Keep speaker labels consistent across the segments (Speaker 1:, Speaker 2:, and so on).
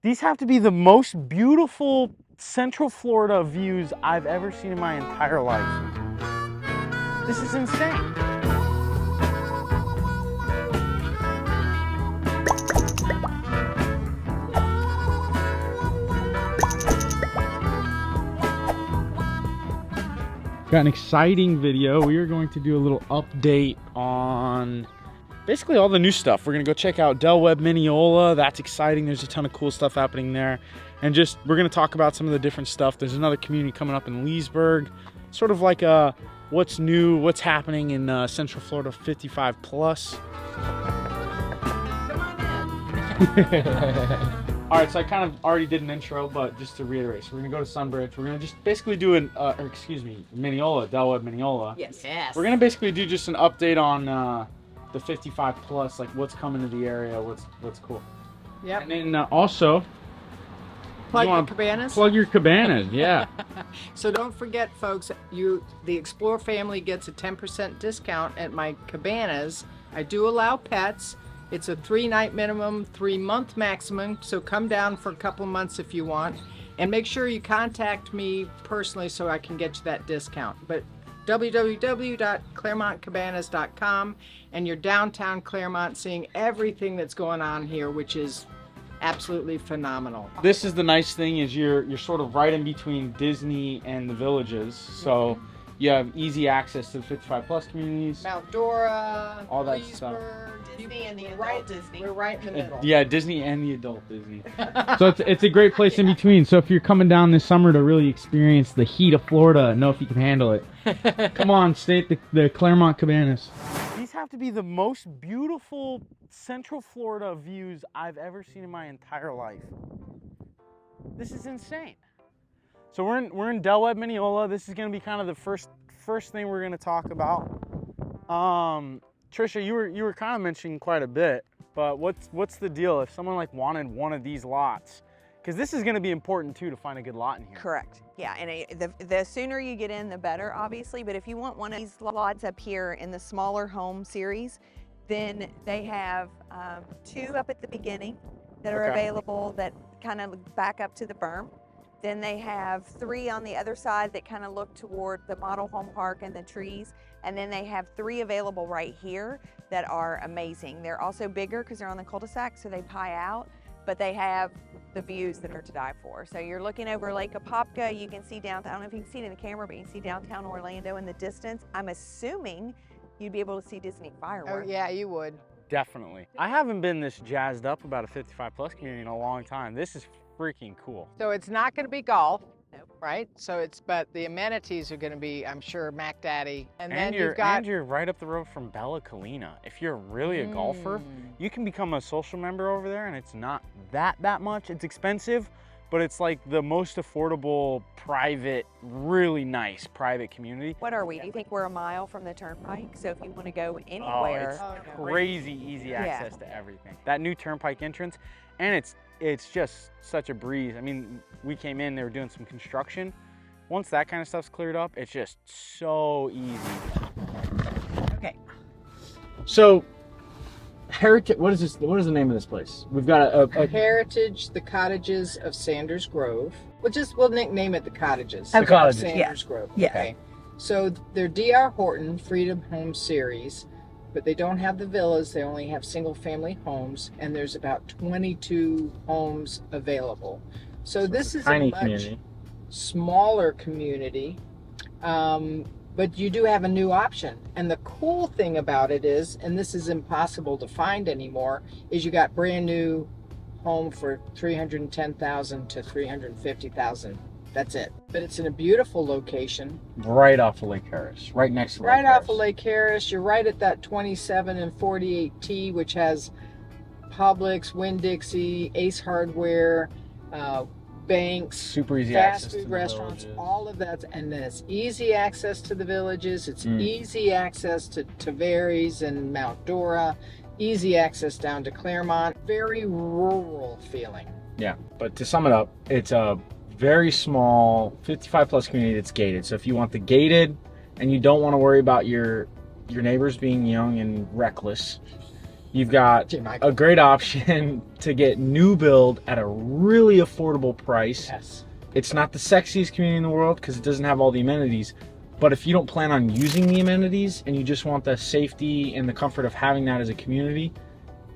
Speaker 1: These have to be the most beautiful Central Florida views I've ever seen in my entire life. This is insane. Got an exciting video. We are going to do a little update on basically all the new stuff. We're gonna go check out Webb Minneola. That's exciting. There's a ton of cool stuff happening there. And just, we're gonna talk about some of the different stuff. There's another community coming up in Leesburg. Sort of like what's new, what's happening in Central Florida 55 plus. All right, so I kind of already did an intro, but just to reiterate, so we're gonna go to Sunbridge. We're gonna just basically do Minneola, Webb Minneola.
Speaker 2: Yes.
Speaker 1: We're gonna basically do just an update on the 55 plus, like what's coming to the area, what's cool.
Speaker 2: Yep.
Speaker 1: And then also,
Speaker 2: plug your cabanas.
Speaker 1: Plug your cabanas, yeah.
Speaker 2: So don't forget, folks, the Explore family gets a 10% discount at my cabanas. I do allow pets. It's a 3-night minimum, 3-month maximum, so come down for a couple months if you want. And make sure you contact me personally so I can get you that discount. But www.clermontcabanas.com, and you're downtown Clermont seeing everything that's going on here, which is absolutely phenomenal.
Speaker 1: This is the nice thing, is you're sort of right in between Disney and the villages. So you have easy access to the 55 plus communities.
Speaker 2: Mount Dora,
Speaker 1: all that
Speaker 2: Leesburg,
Speaker 1: stuff.
Speaker 2: Disney and the adult Disney. We're right in the middle.
Speaker 1: Yeah, Disney and the adult Disney. So it's a great place in between. So if you're coming down this summer to really experience the heat of Florida and know if you can handle it, come on, stay at the Clermont Cabanas. These have to be the most beautiful Central Florida views I've ever seen in my entire life. This is insane. So we're in Webb Minneola. This is going to be kind of the first thing we're going to talk about. Tricia, you were kind of mentioning quite a bit, but what's the deal if someone like wanted one of these lots? Because this is going to be important too to find a good lot in here.
Speaker 3: Correct. Yeah, and the sooner you get in, the better, obviously. But if you want one of these lots up here in the smaller home series, then they have 2 up at the beginning that are available that kind of back up to the berm. Then they have 3 on the other side that kind of look toward the model home park and the trees. And then they have 3 available right here that are amazing. They're also bigger because they're on the cul-de-sac, so they pie out, but they have the views that are to die for. So you're looking over Lake Apopka, you can see downtown, I don't know if you can see it in the camera, but you can see downtown Orlando in the distance. I'm assuming you'd be able to see Disney fireworks.
Speaker 2: Oh yeah, you would.
Speaker 1: Definitely. I haven't been this jazzed up about a 55 plus community in a long time. This is freaking cool.
Speaker 2: So it's not going to be golf, right? So but the amenities are going to be, I'm sure, Mac Daddy. And then you're
Speaker 1: right up the road from Bella Colina. If you're really a golfer, you can become a social member over there, and it's not that much. It's expensive, but it's like the most affordable, private, really nice private community.
Speaker 3: What are we? Do you think we're a mile from the turnpike? So if you want to go anywhere.
Speaker 1: Oh, it's crazy easy access to everything. That new turnpike entrance, and it's just such a breeze. I mean, we came in, they were doing some construction. Once that kind of stuff's cleared up, it's just so easy.
Speaker 2: Okay.
Speaker 1: So, Heritage, what is the name of this place? We've got a
Speaker 2: Heritage, the Cottages of Sanders Grove. We'll nickname it the Cottages.
Speaker 1: The Cottages.
Speaker 2: Sanders Grove.
Speaker 3: Yeah.
Speaker 2: Okay. So they're D.R. Horton Freedom Home Series, but they don't have the villas. They only have single family homes, and there's about 22 homes available. So this is a much smaller community, but you do have a new option. And the cool thing about it is, and this is impossible to find anymore, is you got brand new home for $310,000 to $350,000. That's it. But it's in a beautiful location.
Speaker 1: Right off of Lake Harris, right next to Lake Harris.
Speaker 2: Right off of Lake Harris. You're right at that 27 and 48T, which has Publix, Winn-Dixie, Ace Hardware, banks,
Speaker 1: super easy
Speaker 2: fast
Speaker 1: access
Speaker 2: food
Speaker 1: to the
Speaker 2: restaurants,
Speaker 1: villages.
Speaker 2: all of that. And then it's easy access to the villages. It's easy access to Tavares and Mount Dora. Easy access down to Clermont. Very rural feeling.
Speaker 1: Yeah, but to sum it up, it's a very small 55 plus community that's gated. So if you want the gated and you don't want to worry about your neighbors being young and reckless, You've got a great option to get new build at a really affordable price.
Speaker 2: Yes.
Speaker 1: It's not the sexiest community in the world because it doesn't have all the amenities. But if you don't plan on using the amenities and you just want the safety and the comfort of having that as a community,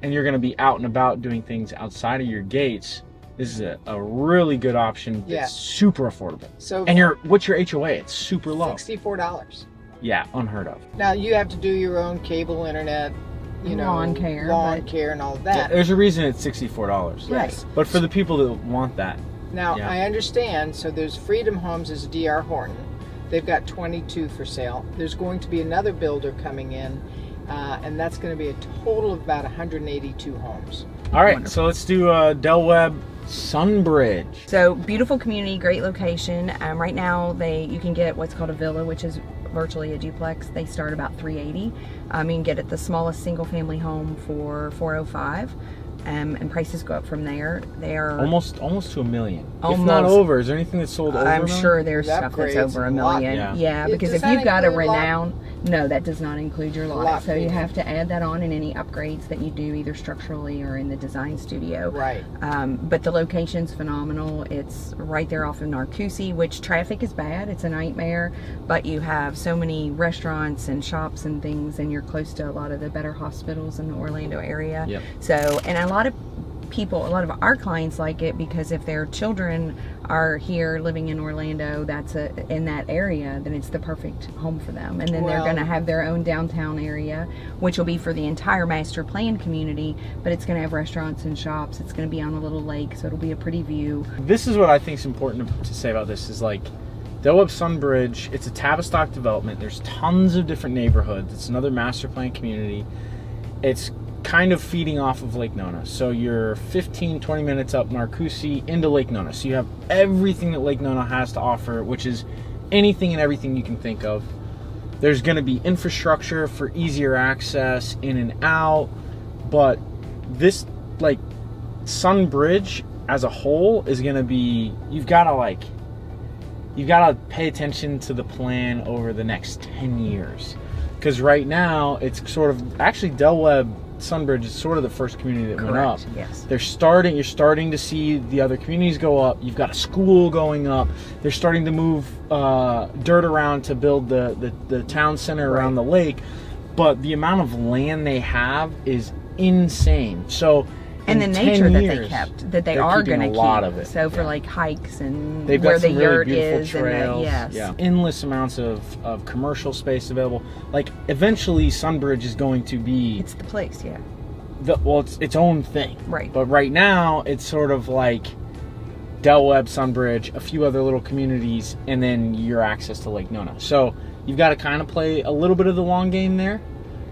Speaker 1: and you're going to be out and about doing things outside of your gates, this is a really good option.
Speaker 2: Yeah.
Speaker 1: It's super affordable.
Speaker 2: So
Speaker 1: And what's your HOA? It's super low.
Speaker 2: $64.
Speaker 1: Yeah, unheard of.
Speaker 2: Now you have to do your own cable, internet,
Speaker 4: lawn care,
Speaker 2: and all of that.
Speaker 1: There's a reason it's $64.
Speaker 2: Yes.
Speaker 1: But for the people that want that.
Speaker 2: Now
Speaker 1: Yeah.
Speaker 2: I understand. So there's Freedom Homes is DR Horton. They've got 22 for sale. There's going to be another builder coming in, and that's going to be a total of about 182 homes.
Speaker 1: All right, so let's do Del Webb Sunbridge.
Speaker 4: So beautiful community, great location. Right now you can get what's called a villa, which is virtually a duplex. They start about $380. You can get it the smallest single family home for $405. And prices go up from there. They are
Speaker 1: almost to $1 million. If
Speaker 4: Almost.
Speaker 1: not over. Is there anything that's sold over?
Speaker 4: I'm
Speaker 1: $1 million?
Speaker 4: sure there's
Speaker 2: The
Speaker 4: stuff that's
Speaker 2: upgrades,
Speaker 4: over $1
Speaker 2: a lot.
Speaker 4: million.
Speaker 1: Yeah.
Speaker 4: Because
Speaker 2: Does
Speaker 4: if
Speaker 2: that
Speaker 4: you've got a
Speaker 2: include lot?
Speaker 4: renown, no, that does not include your lot.
Speaker 2: Lot
Speaker 4: So you
Speaker 2: fee.
Speaker 4: have to add that on in any upgrades that you do, either structurally or in the design studio.
Speaker 2: Right.
Speaker 4: But the location's phenomenal. It's right there off of Narcoossee, which traffic is bad. It's a nightmare, but you have so many restaurants and shops and things, and you're close to a lot of the better hospitals in the Orlando area.
Speaker 1: Yep.
Speaker 4: So, and a lot of our clients like it because if their children are here living in Orlando, in that area, then it's the perfect home for them. And then they're
Speaker 2: Well-
Speaker 4: going to have their own downtown area, which will be for the entire master plan community, but it's going to have restaurants and shops. It's going to be on a little lake, so it'll be a pretty view.
Speaker 1: This is what I think is important to say about this is like Del Webb Sunbridge, it's a Tavistock development. There's tons of different neighborhoods. It's another master plan community. It's kind of feeding off of Lake Nona. So you're 15-20 minutes up Narcoossee into Lake Nona. So you have everything that Lake Nona has to offer, which is anything and everything you can think of. There's going to be infrastructure for easier access in and out, but this like Sunbridge as a whole is going to be, you've got to pay attention to the plan over the next 10 years. Because right now it's sort of, actually Del Webb Sunbridge is sort of the first community that went up.
Speaker 4: Yes.
Speaker 1: You're starting to see the other communities go up. You've got a school going up. They're starting to move dirt around to build the town center around the lake. But the amount of land they have is insane. So
Speaker 4: And the
Speaker 1: in
Speaker 4: nature
Speaker 1: 10
Speaker 4: that
Speaker 1: years,
Speaker 4: they kept, that they
Speaker 1: they're
Speaker 4: are
Speaker 1: keeping
Speaker 4: going to
Speaker 1: a lot
Speaker 4: keep.
Speaker 1: of it.
Speaker 4: So for
Speaker 1: Yeah.
Speaker 4: like hikes and
Speaker 1: They've
Speaker 4: where
Speaker 1: got
Speaker 4: the
Speaker 1: some really
Speaker 4: yurt
Speaker 1: beautiful
Speaker 4: is,
Speaker 1: trails.
Speaker 4: and
Speaker 1: Yeah, endless amounts of commercial space available. Like eventually, Sunbridge is going to be
Speaker 4: it's the place, yeah.
Speaker 1: it's its own thing.
Speaker 4: Right.
Speaker 1: But right now, it's sort of like Del Webb, Sunbridge, a few other little communities, and then your access to Lake Nona. So you've got to kind of play a little bit of the long game there,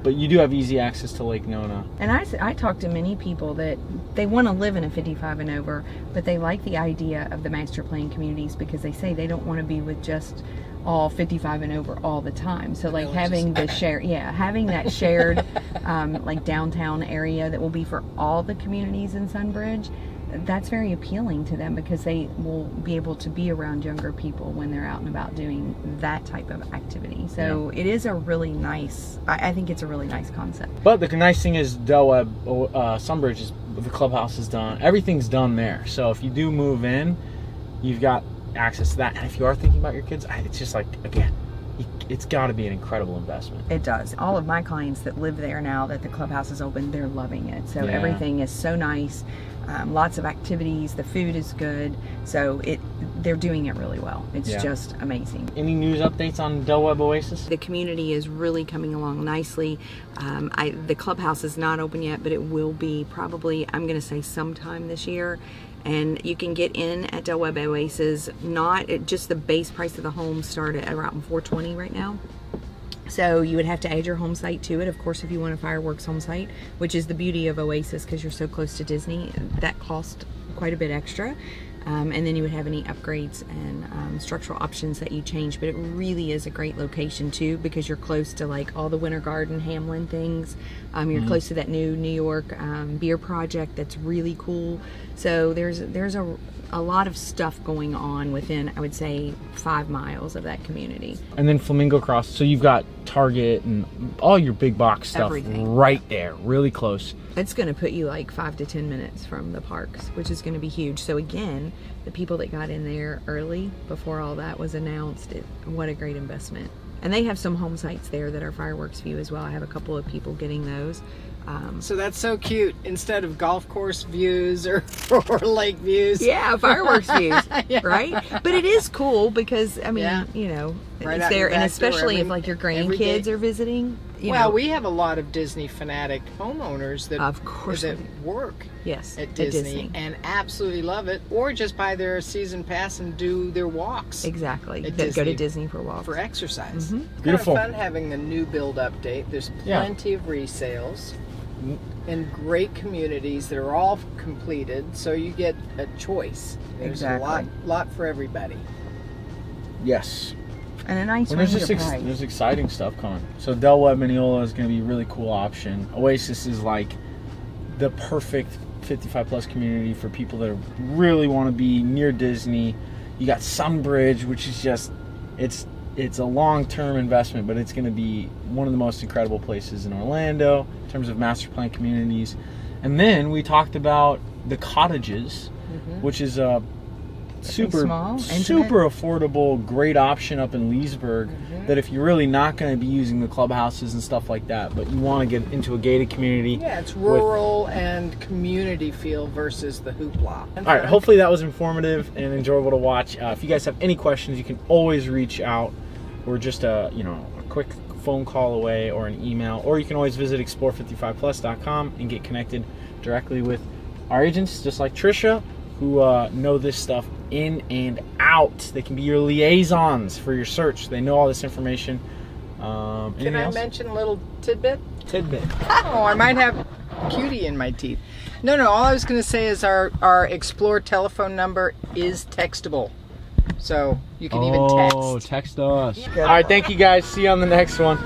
Speaker 1: but you do have easy access to Lake Nona.
Speaker 4: And I talk to many people that they want to live in a 55 and over, but they like the idea of the master plan communities because they say they don't want to be with just all 55 and over all the time. So like having that shared like downtown area that will be for all the communities in Sunbridge, that's very appealing to them because they will be able to be around younger people when they're out and about doing that type of activity. So it is a really nice, I think it's a really nice concept.
Speaker 1: But the nice thing is Del Webb Sunbridge is the clubhouse is done. Everything's done there. So if you do move in, you've got access to that. And if you are thinking about your kids, it's just like, again, it's got to be an incredible investment.
Speaker 4: It does. All of my clients that live there now that the clubhouse is open, they're loving it. So
Speaker 1: Yeah.
Speaker 4: everything is so nice. Lots of activities. The food is good. So they're doing it really well. It's just amazing.
Speaker 1: Any news updates on Del Webb Oasis?
Speaker 4: The community is really coming along nicely. The clubhouse is not open yet, but it will be probably, I'm going to say sometime this year. And you can get in at Del Webb Oasis, just the base price of the home start at around $420 right now. So you would have to add your home site to it, of course, if you want a fireworks home site, which is the beauty of Oasis because you're so close to Disney. That cost quite a bit extra. And then you would have any upgrades and structural options that you change. But it really is a great location too because you're close to like all the Winter Garden, Hamlin things. You're close to that new New York beer project that's really cool. So there's a lot of stuff going on within, I would say, 5 miles of that community.
Speaker 1: And then Flamingo Cross, so you've got Target and all your big box stuff right there, really close.
Speaker 4: It's going to put you like 5 to 10 minutes from the parks, which is going to be huge. So again, the people that got in there early before all that was announced, what a great investment. And they have some home sites there that are fireworks view as well. I have a couple of people getting those.
Speaker 2: So that's so cute. Instead of golf course views or lake views.
Speaker 4: Yeah, fireworks views,
Speaker 2: Yeah.
Speaker 4: right? But it is cool because, I mean, you know,
Speaker 2: Right
Speaker 4: it's
Speaker 2: out
Speaker 4: there.
Speaker 2: your
Speaker 4: And
Speaker 2: back
Speaker 4: especially
Speaker 2: door
Speaker 4: if like your
Speaker 2: every day.
Speaker 4: grandkids are visiting. You
Speaker 2: Well,
Speaker 4: know,
Speaker 2: we have a lot of Disney fanatic homeowners that,
Speaker 4: Of course
Speaker 2: that
Speaker 4: we do.
Speaker 2: work
Speaker 4: yes,
Speaker 2: at Disney and absolutely love it, or just buy their season pass and do their walks
Speaker 4: Exactly.
Speaker 2: At
Speaker 4: That go to
Speaker 2: Disney
Speaker 4: Disney for walks.
Speaker 2: for exercise.
Speaker 1: Beautiful.
Speaker 2: Kind of fun having the new build update. There's
Speaker 1: Yeah.
Speaker 2: plenty of resales in great communities that are all completed, so you get a choice. There's
Speaker 4: Exactly.
Speaker 2: a lot for everybody.
Speaker 1: Yes.
Speaker 4: And a nice
Speaker 1: Well,
Speaker 4: range
Speaker 1: there's
Speaker 4: of price.
Speaker 1: there's exciting stuff coming. So Webb Minneola is going to be a really cool option. Oasis is like the perfect 55 plus community for people that really want to be near Disney. You got Sunbridge, which is just it's a long-term investment, but it's going to be one of the most incredible places in Orlando in terms of master plan communities. And then we talked about the Cottages, which is a super
Speaker 4: small,
Speaker 1: super affordable, great option up in Leesburg. That if you're really not going to be using the clubhouses and stuff like that, but you want to get into a gated community.
Speaker 2: Yeah, it's rural and community feel versus the hoopla.
Speaker 1: All right, hopefully that was informative and enjoyable to watch. If you guys have any questions, you can always reach out. We're just a quick phone call away or an email, or you can always visit explore55plus.com and get connected directly with our agents, just like Tricia, who know this stuff in and out. They can be your liaisons for your search. They know all this information.
Speaker 2: Can I mention a little tidbit?
Speaker 1: Tidbit.
Speaker 2: Oh, I might have cutie in my teeth. No, all I was going to say is our Explore telephone number is textable. So you can even text.
Speaker 1: Oh, text us. All right, thank you guys. See you on the next one.